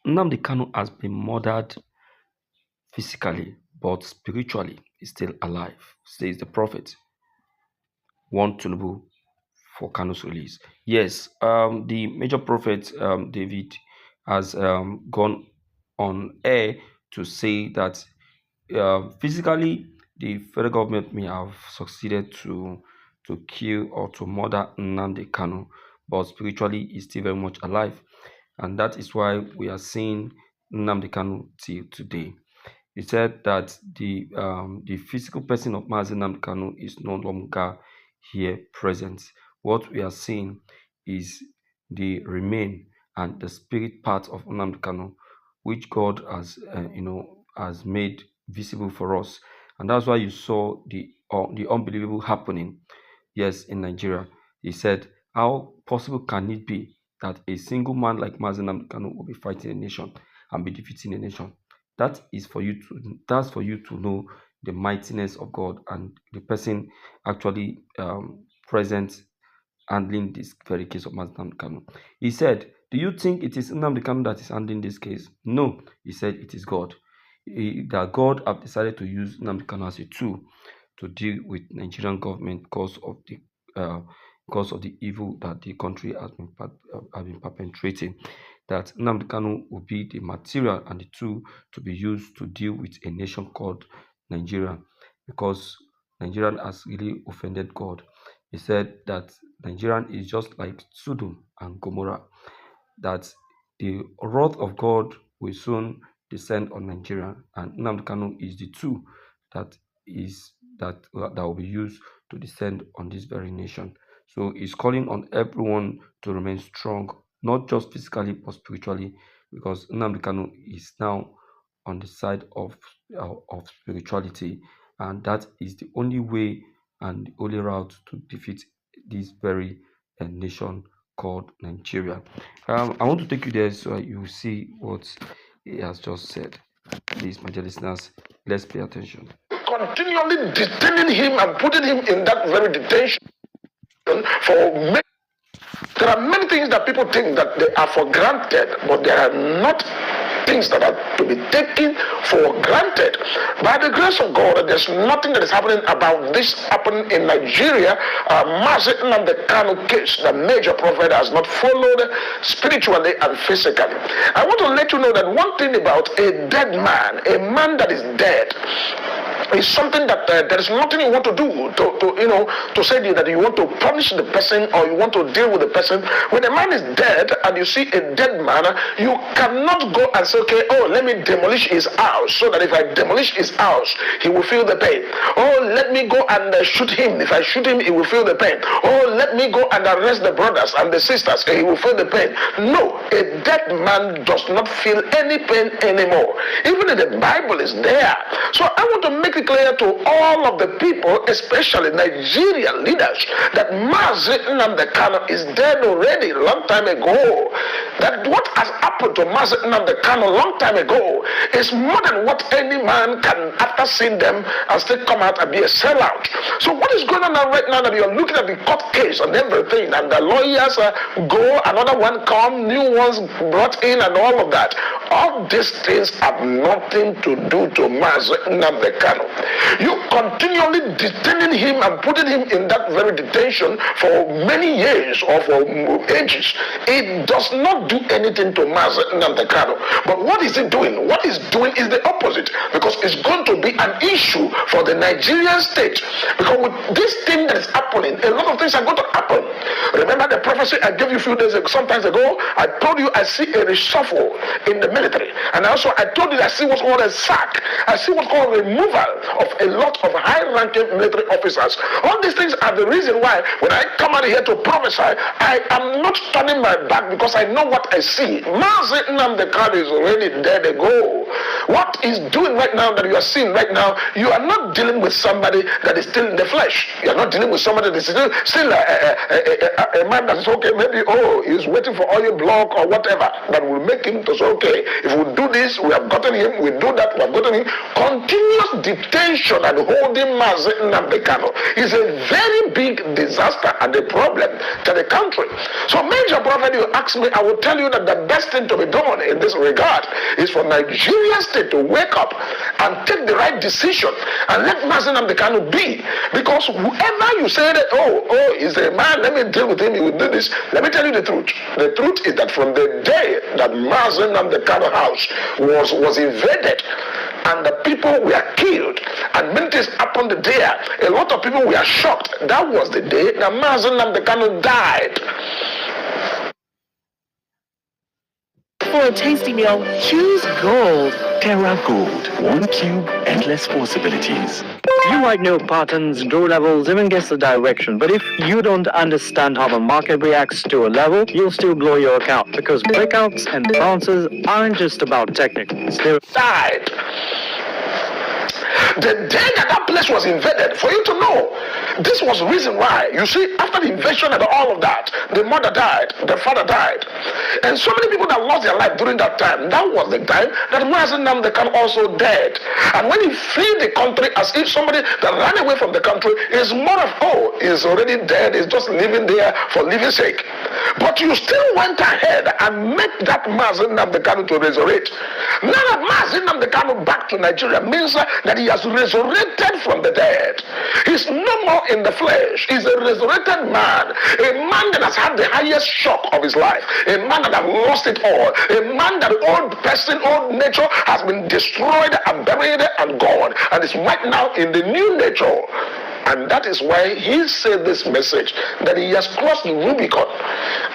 Nnamdi Kanu has been murdered physically, but spiritually is still alive, says the prophet. One Tinubu for Kanu's release. Yes, the major prophet David has gone on air to say that physically the federal government may have succeeded to kill or to murder Nnamdi Kanu, but spiritually he's still very much alive, and that is why we are seeing Nnamdi Kanu till today. He said that the physical person of Mazi Nnamdi Kanu is no longer here present. What we are seeing is the remain and the spirit part of Nnamdi Kanu, which God has has made visible for us, and that's why you saw the unbelievable happening. Yes, in Nigeria, he said, "How possible can it be that a single man like Mazi Nnamdi Kanu will be fighting a nation and be defeating a nation?" That's for you to know the mightiness of God and the person actually present handling this very case of Nnamdi Kanu. He said, "Do you think it is Nnamdi Kanu that is handling this case?" No, he said it is God. That God have decided to use Nnamdi Kanu as a tool to deal with Nigerian government uh, because of the evil that the country has been perpetrating. That Nnamdi Kanu will be the material and the tool to be used to deal with a nation called Nigeria, because Nigerian has really offended God. He said that Nigerian is just like Sodom and Gomorrah, that the wrath of God will soon descend on Nigeria, and Nnamdi Kanu is the tool that that will be used to descend on this very nation. So he's calling on everyone to remain strong, not just physically but spiritually, because Nnamdi Kanu is now on the side of spirituality, and that is the only way and the only route to defeat this very nation called Nigeria. I want to take you there so you will see what he has just said. Please, my dear listeners, let's pay attention. Continually detaining him and putting him in that very detention for many. There are many things that people think that they are for granted, but they are not things that are to be taken for granted. By the grace of God, there's nothing that is happening about this happening in Nigeria. Mazi Nnamdi Kanu case, the major prophet has not followed spiritually and physically. I want to let you know that one thing about a dead man, a man that is dead, is something that there is nothing you want to do to say that you want to punish the person or you want to deal with the person. When a man is dead and you see a dead man, you cannot go and say, okay, oh, let me demolish his house so that if I demolish his house, he will feel the pain. Oh, let me go and shoot him. If I shoot him, he will feel the pain. Oh, let me go and arrest the brothers and the sisters. He will feel the pain. No, a dead man does not feel any pain anymore. Even if the Bible is there. So I want to make it clear to all of the people, especially Nigerian leaders, that Mazi Nnamdi Kanu is dead already a long time ago. That what has happened to Mazi Nnamdi Kanu a long time ago is more than what any man can, after seeing them, and still come out and be a sellout. So what is going on now right now that you're looking at the court case and everything, and the lawyers go, another one come, new ones brought in, and all of that. All these things have nothing to do to Mazi Nnamdi Kanu. You continually detaining him and putting him in that very detention for many years or for ages. It does not do anything to Mazi Nnamdi Kanu. But what is it doing? What it's doing is the opposite, because it's going to be an issue for the Nigerian state. Because with this thing that is happening, a lot of things are going to happen. Remember the prophecy I gave you a few days ago, sometimes ago? I told you I see a reshuffle in the military. And also I told you I see what's called a sack. I see what's called removal of a lot of high-ranking military officers. All these things are the reason why when I come out here to prophesy, I am not turning my back, because I know what I see. Mazi Nnamdi Kanu is already dead ago. What he's doing right now, that you are seeing right now, you are not dealing with somebody that is still in the flesh. You are not dealing with somebody that is still a man that is okay. Maybe, he's waiting for oil block or whatever that will make him to say, okay, if we do this, we have gotten him. We do that, we have gotten him. Continuous detention and holding Nnamdi Kanu is a very big disaster and a problem to the country. So, Major Prophet, you ask me, I will tell you that the best thing to be done in this regard is for Nigerian state to wake up and take the right decision and let Nnamdi Kanu be. Because whoever you say that, he's a man, let me deal with him, he will do this. Let me tell you the truth. The truth is that from the day that Nnamdi Kanu house was invaded, and the people were killed, and many things happened there. A lot of people were shocked. That was the day that Nnamdi Kanu died. For a tasty meal, choose Gold. Terra Gold. One cube, endless possibilities. You might know patterns, door levels, even guess the direction, but if you don't understand how the market reacts to a level, you'll still blow your account, because breakouts and bounces aren't just about technicals. They're died. The day that place was invaded, for you to know, this was the reason why. You see, after the invasion and all of that, the mother died, the father died, and so many people that lost their life during that time. That was the time that Nnamdi Kanu also dead. And when he fled the country, as if somebody that ran away from the country is more of, he's already dead, he's just living there for living sake. But you still went ahead and made that Nnamdi Kanu to resurrect. Now that Nnamdi Kanu back to Nigeria means that he has resurrected from the dead. He's no more in the flesh. He's a resurrected man. A man that has had the highest shock of his life. A man that has lost it all. A man that old person, old nature has been destroyed and buried and gone. And is right now in the new nature. And that is why he said this message, that he has crossed the Rubicon.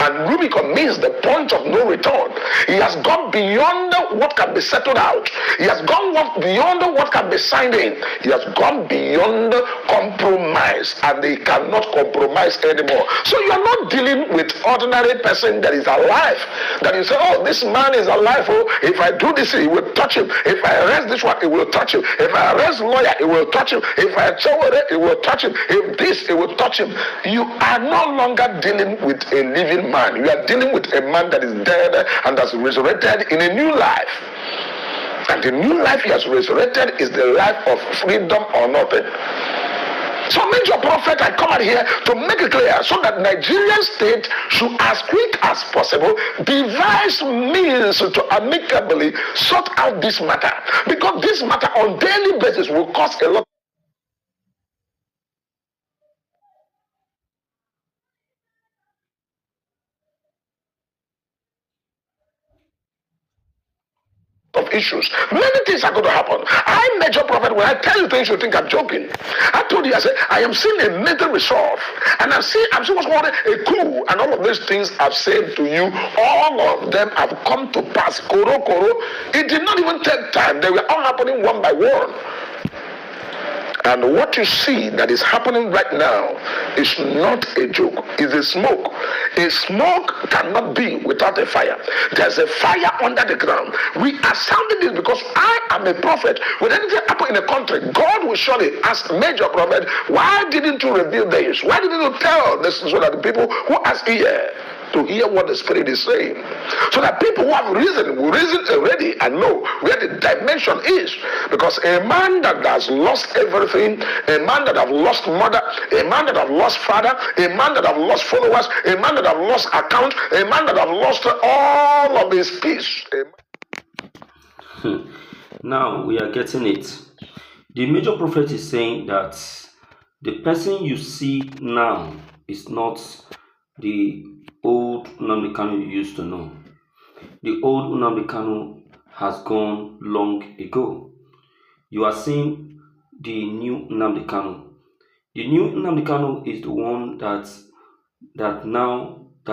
And Rubicon means the point of no return. He has gone beyond what can be settled out. He has gone beyond what can be signed in. He has gone beyond compromise, and they cannot compromise anymore. So you are not dealing with ordinary person that is alive. That you say, this man is alive. If I do this, it will touch him. If I arrest this one, it will touch him. If I arrest lawyer, it will touch him. If I tell it will touch him. If this, it will touch him. You are no longer dealing with a living man. You are dealing with a man that is dead and has resurrected in a new life. And the new life he has resurrected is the life of freedom or nothing. So, Major Prophet, I come out here to make it clear so that Nigerian state should, as quick as possible, devise means to amicably sort out this matter. Because this matter on daily basis will cause a lot of issues. Many things are going to happen. I, Major Prophet, when I tell you things, you think I'm joking. I told you, I said, I am seeing a mental resolve. And I'm seeing what's called a coup. And all of these things I've said to you, all of them have come to pass. Koro. It did not even take time. They were all happening one by one. And what you see that is happening right now is not a joke. It's a smoke. A smoke cannot be without a fire. There's a fire under the ground. We are sounding this because I am a prophet. When anything happens in a country, God will surely ask Major Prophet, why didn't you reveal this? Why didn't you tell this so that the people who are here to hear what the Spirit is saying, so that people who have reason will reason already and know where the dimension is. Because a man that has lost everything, a man that have lost mother, a man that have lost father, a man that have lost followers, a man that have lost account, a man that have lost all of his peace. Now we are getting it. The Major Prophet is saying that the person you see now is not the old Nnamdi Kanu you used to know. The old Nnamdi Kanu has gone long ago. You are seeing the new Nnamdi Kanu. The new Nnamdi Kanu is the one that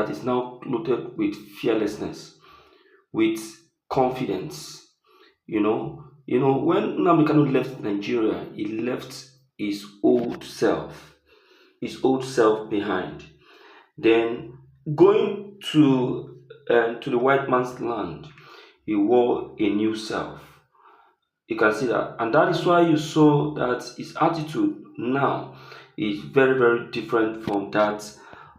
is now clothed with fearlessness, with confidence. You know, when Nnamdi Kanu left Nigeria, he left his old self behind. Then going to the white man's land, he wore a new self. You can see that, and that is why you saw that his attitude now is very, very different from that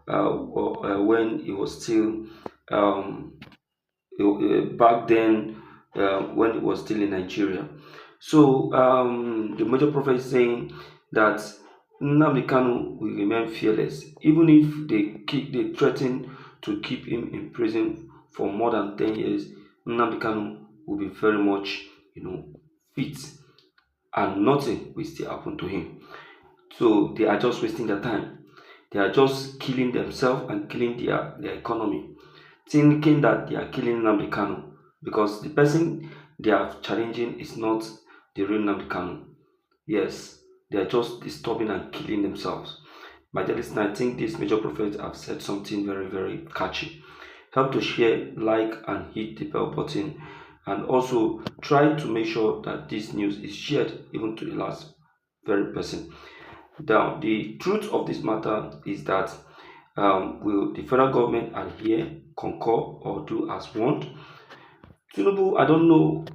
when he was still um, back then when it was still in Nigeria. So the major prophet is saying that Nnamdi Kanu will remain fearless, even if they threaten to keep him in prison for more than 10 years. Nnamdi Kanu will be very much, fit, and nothing will still happen to him. So they are just wasting their time. They are just killing themselves and killing their economy, thinking that they are killing Nnamdi Kanu, because the person they are challenging is not the real Nnamdi Kanu. Yes, they are just disturbing and killing themselves. My dear listener, I think these major prophets have said something very, very catchy. Help to share, like, and hit the bell button, and also try to make sure that this news is shared even to the last very person. Now, the truth of this matter is that will the federal government adhere, concur, or do as want? Tinubu, I don't know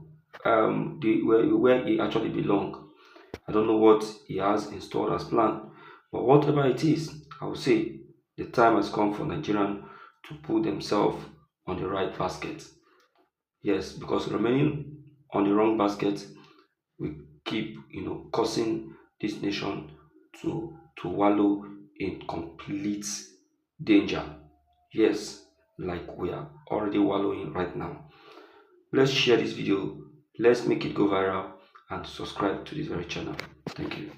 where he actually belongs. I don't know what he has in store as plan. But whatever it is, I will say the time has come for Nigerians to put themselves on the right basket. Yes, because remaining on the wrong basket we keep, causing this nation to wallow in complete danger. Yes, like we are already wallowing right now. Let's share this video, let's make it go viral, and subscribe to this very channel. Thank you.